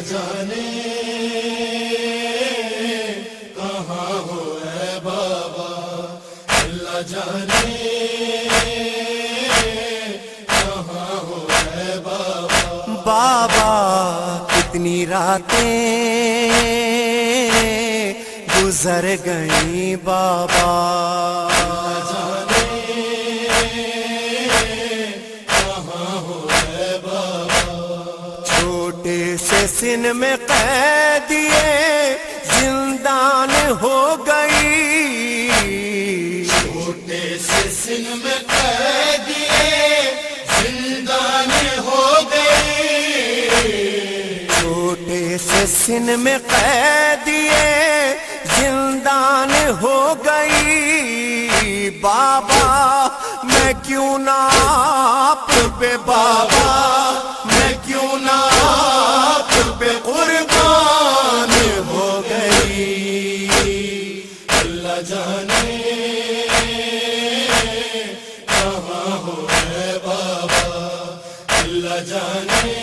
جانے کہاں ہو اے بابا، اللہ جانے کہاں ہو اے بابا۔ بابا کتنی راتیں گزر گئیں بابا، اللہ جانے کہاں ہو اے بابا۔ چھوٹے سے سن میں قیدیے زندان ہو گئی، چھوٹے سے سن میں قیدیے زندان ہو گئی، چھوٹے سے سن میں قیدیے زندان ہو گئی۔ بابا میں کیوں نہ آپ پہ بابا، میں کیوں نہ آپ پہ قربان ہو گئی۔ اللہ جانے کہاں ہو اے بابا، اللہ جانے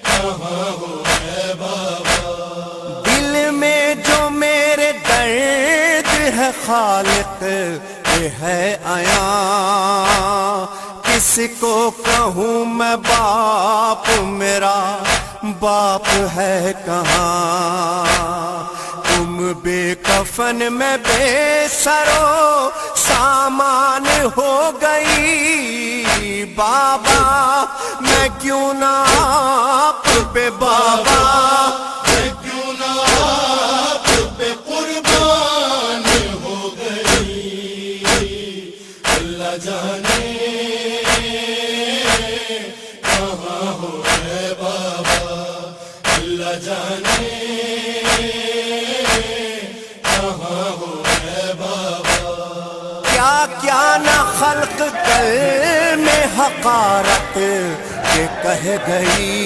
کہاں ہو اے بابا۔ دل میں جو میرے درد ہے خالق یہ ہے عیاں، کس کو کہوں میں باپ میرا باپ ہے کہاں۔ تم بے کفن میں بے سرو سامان ہو گئی، بابا میں کیوں نہ آپ پہ بابا، میں کیوں نہ آپ پہ قربان ہو گئی۔ اللہ جانے کہاں ہو اے بابا، اللہ جانے کہاں ہو اے بابا۔ کیا کیا نہ خلق دل میں حقارت یہ کہہ گئی،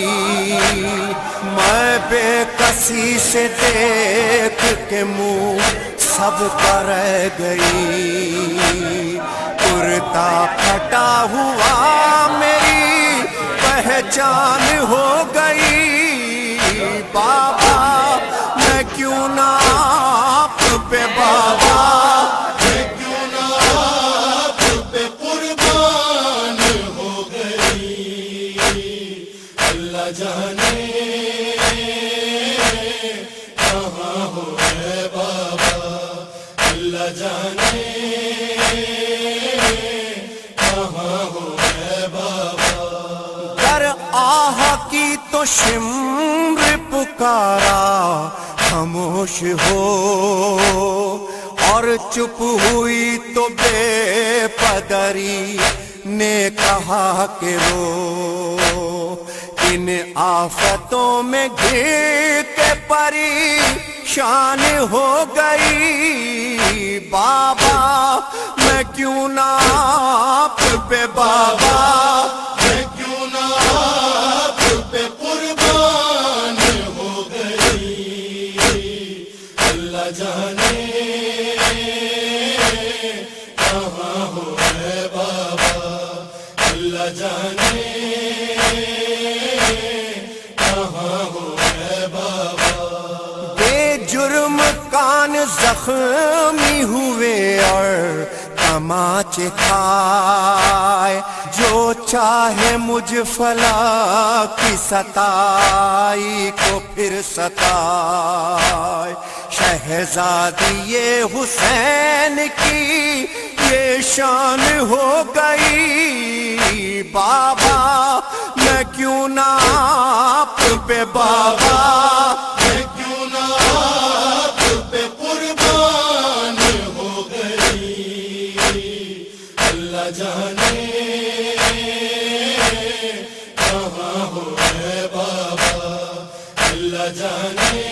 میں بے کسی سے دیکھ کے منہ سب کا رہ گئی۔ کرتا پھٹا ہوا میری پہچان ہو گئی، بابا میں کیوں نہ آپ پہ بابا، میں کیوں نہ آپ پہ قربان ہو گئی۔ اللہ جانے کہاں ہو اے بابا، اللہ جانے کہاں ہو اے بابا۔ در آہ کی تو شمر پکارا خاموش ہو، اور چپ ہوئی تو بے پدری نے کہا کہ رو۔ ان آفتوں میں گر کے پریشان ہو گئی، بابا میں کیوں نہ آپ پہ بابا، میں کیوں نہ آپ پہ قربان ہو گئی۔ اللہ جانے کہاں ہو اے بابا، اللہ جانے کہاں ہو اے بابا۔ بے جرم کان زخمی ہوئے اور تماچے کھائے، جو چاہے مجھ فلا کی ستائی کو پھر ستائے۔ شہزادی حسین کی یہ شان ہو گئی، بابا میں کیوں نہ آپ پہ بابا، میں کیوں نہ آپ پہ قربان ہو گئی۔ اللہ جانے کہاں ہو اے بابا، اللہ جانے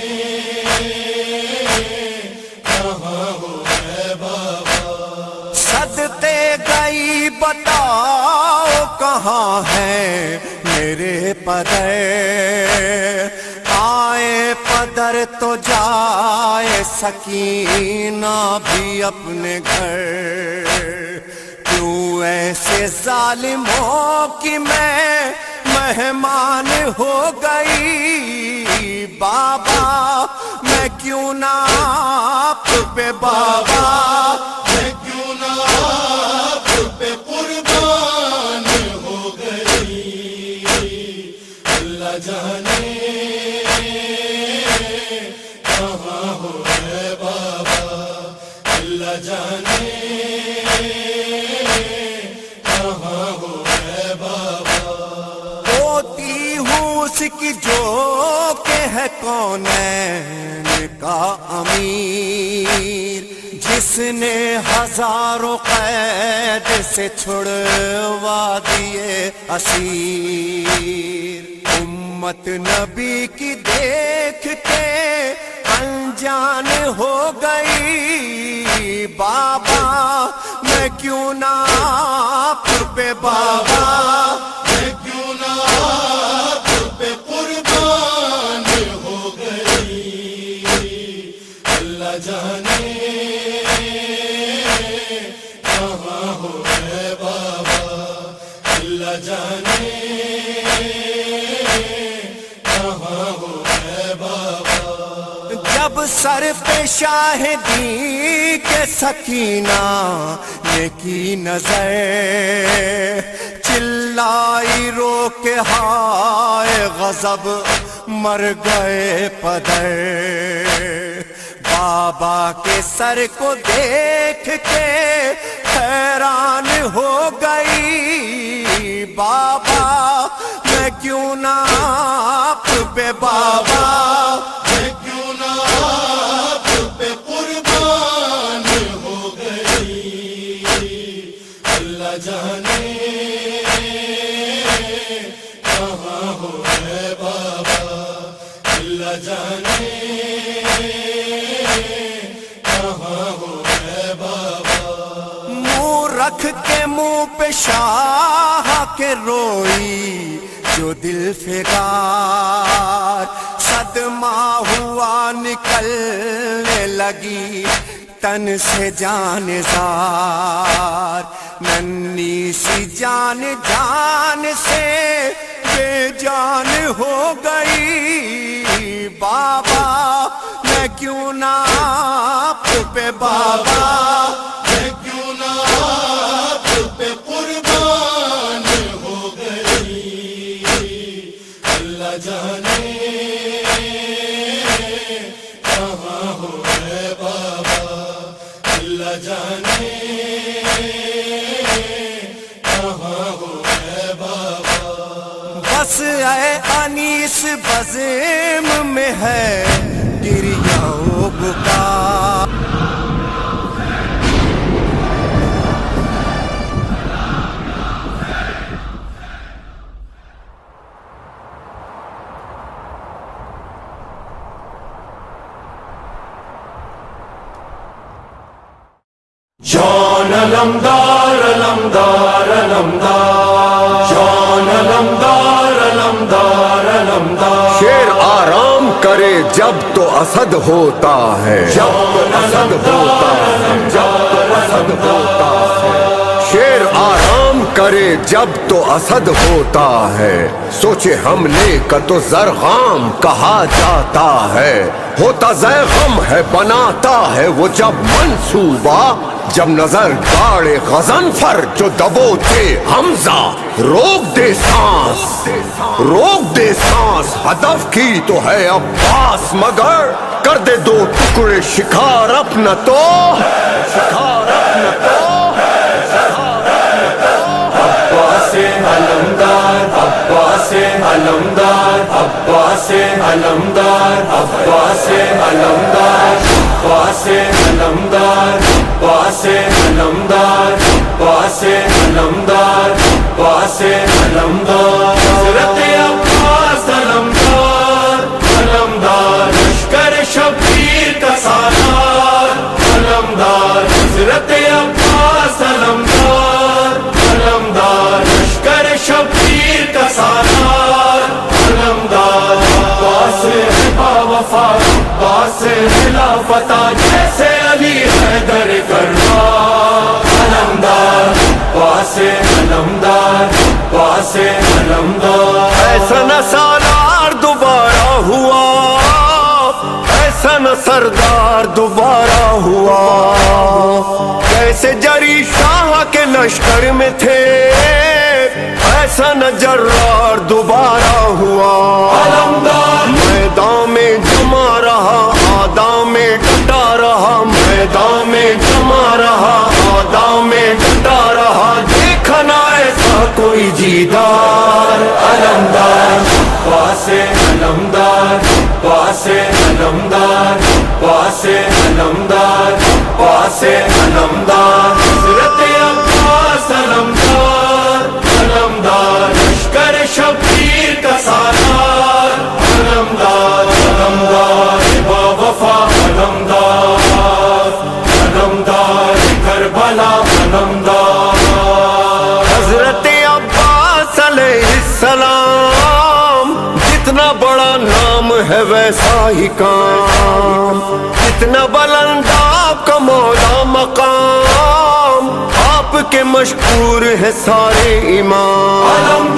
کہاں ہو اے بابا۔ صدقے گئی بتاؤ کہاں ہے میرے پدر، آئے پدر تو جائے سکینہ بھی اپنے گھر۔ کیوں ایسے ظالموں کی میں مہمان ہو گئی بابا، میں کیوں نہ آپ پہ بابا، میں کیوں نہ آپ پہ قربان ہو گئی، اللہ جانے کہاں ہو اے بابا، اللہ جانے کہاں ہو اے بابا، ہوتی ہوں اس کی جو کہ ہے کونین کا امیر، جس نے ہزاروں قید سے چھڑوا دیے اسیر، امت نبی کی دیکھ کے انجان ہو گئی بابا، میں کیوں نہ آپ پہ بابا، میں کیوں نہ آپ پہ قربان ہو گئی، اللہ جانے کہاں ہو اے بابا، اللہ جانے کہاں ہو اے بابا، جب سر پہ شاہدی کے سکینہ نے کی نظر، چلائی رو کے ہائے غضب مر گئے پدر، بابا کے سر کو دیکھ کے حیران ہو گئی بابا، میں کیوں نہ آپ پہ بابا، میں کیوں نہ آپ پہ قربان ہو گئی، اللہ جانے کہاں ہو اے بابا، اللہ جانے کہاں ہو اے بابا، منہ رکھ کے منہ پہ شاہ کے روئی جو دل فگار، صدمہ ہوا نکلنے لگی تن سے جان زار، ننھی سی جان جان سے بے جان ہو گئی بابا، میں کیوں نہ آپ پہ بابا، میں کیوں نہ آپ پہ قربان ہو گئی، اللہ جانے کہاں ہو اے بابا، اللہ جانے کہاں ہو اے بابا، بس اے انیس بزم میں ہے گریہ و بکا، جان علمدار علمدار علمدار، جان علمدار علمدار علمدار، شیر آرام کرے جب تو اسد ہوتا ہے، جب تو اسد ہوتا ہے، جب تو اسد ہوتا ہے، شیر آرام کرے جب تو اسد ہوتا ہے، سوچے حملے کا تو زرغام کہا جاتا ہے، ہوتا زیغم ہے بناتا ہے وہ جب منصوبہ، جب نظر گاڑے غضنفر جو دبوچے حمزہ، روک دے سانس روک دے سانس، ہدف کی تو ہے عباس مگر کر دے دو ٹکڑے شکار اپنا تو، شکار اپنا تو، عباس علمدار عباس علمدار عباس علمدار عباس علمدار عباس علمدار عباس علمدار عباس علمدار عباس علمدار، حضرت عباس علمدار علمدار، لشکر شبیر کا سالار علمدار، حضرت عباس علمدار علمدار، لشکر شبیر کا سالار علمدار، عباس با وفا عباس خلافت جیسے علی حیدر کرار علمدار، عباس علمدار عباس علمدار، نہ سالار دوبارہ ہوا، ایسا نہ سردار دوبارہ ہوا، جیسے جری شاہ کے لشکر میں تھے ایسا نہ جرار دوبارہ ہوا۔ میدان میں جمع رہا آدام میں ڈٹا رہا، میدان میں جمع رہا آدام میں ڈٹا رہا، دیکھا نہ ایسا کوئی جیدار۔ علمدار پاسے علمدار پاسے علمدار پاسے علمدار پاسے علمدار، حضرت عباس علمدار علمدار، لشکر شبیر کا سالار علمدار علمدار، با وفا علمدار علمدار، کربلا علمدار۔ حضرت عباس علیہ السلام، جتنا بڑا نام ہے ویسا ہی کام، جتنا بلند آپ کا مولا مقام، آپ کے مشکور ہے سارے امام۔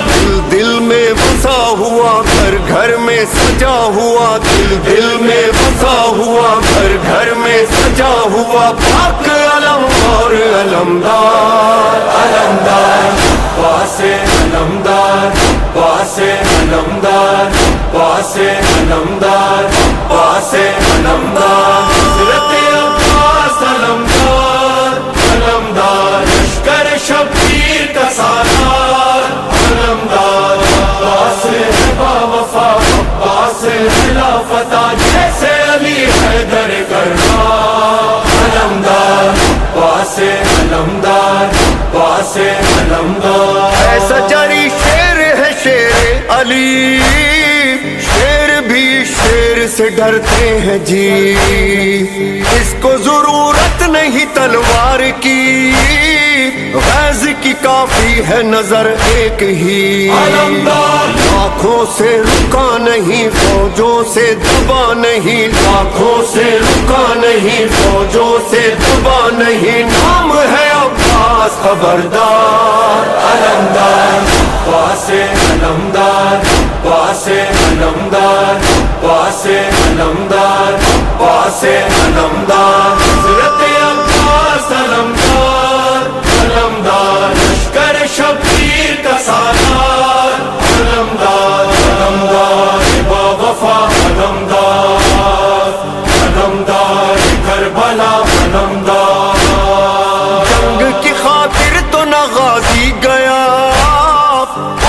دل دل میں بسا ہوا گھر گھر میں سجا ہوا، دل دل میں بسا ہوا گھر گھر میں سجا ہوا، پاک علم اور علمدار۔ علمدار پاسے علمدار پاسے علمدار پاسے علمدار پاسے علمدار، حضرت عباس علمدار علمدار، لشکر شبیر کا سالار علمدار، پاسے با وفا پاسے خلافت جیسے علی حیدر کرار۔ علمدار پاسے علمدار پاسے علمدار، ایسا جری شیر ہے شیر علی، شیر بھی شیر سے ڈرتے ہیں جی، اس کو ضرورت نہیں تلوار کی، غیظ کی کافی ہے نظر ایک ہی، لاکھوں سے رکا نہیں فوجوں سے دبا نہیں، لاکھوں سے رکا نہیں فوجوں سے دبا نہیں، نام ہے عباس خبردار۔ علمدار پاسے علمدار پاسے علمدار پاسے علمدار پاسے علمدار، حضرت عباس علمدار علمدار، لشکر شبیر کا سالار علمدار علمدار، با وفا علمدار علمدار، کربلا علمدار۔ جنگ کی خاطر تو نہ غازی گیا،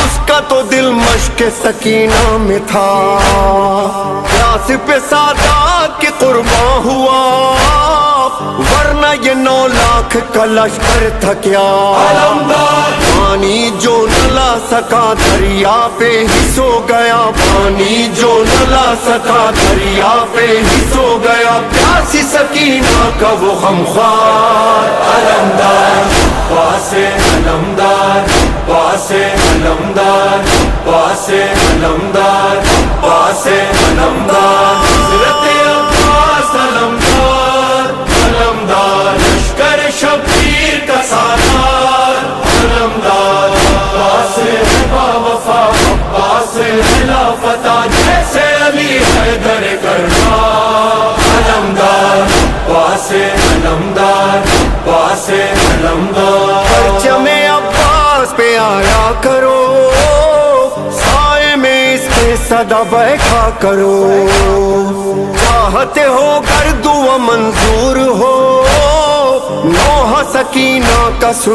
اس کا تو دل مشق سکینہ میں تھا، پیاس پہ سادات کی قرباں ہوا، ورنہ یہ 9 لاکھ کا لشکر تھا کیا۔ پانی جو نہ لا سکا دریا پہ ہی سو گیا، پانی جو نہ لا سکا دریا پہ ہی سو گیا، پیاسی سکینہ کا وہ غمخوار۔ علمدار پاسے علمدار پاسے علمدار پاسے علمدار پاسے علمدار، حضرت عباس علمدار علمدار، لشکر شبیر کا سالار علمدار، پاسے با وفا پاسے خلافت جیسے علی حیدر کرار۔ علمدار پاسے علمدار پاسے علمدار، پرچم عباس پہ آیا کرو، سائے میں اس کے صدا بیٹھا کرو، چاہتے ہو گر دعا منظور ہو، نوحہ سکینہ کا سن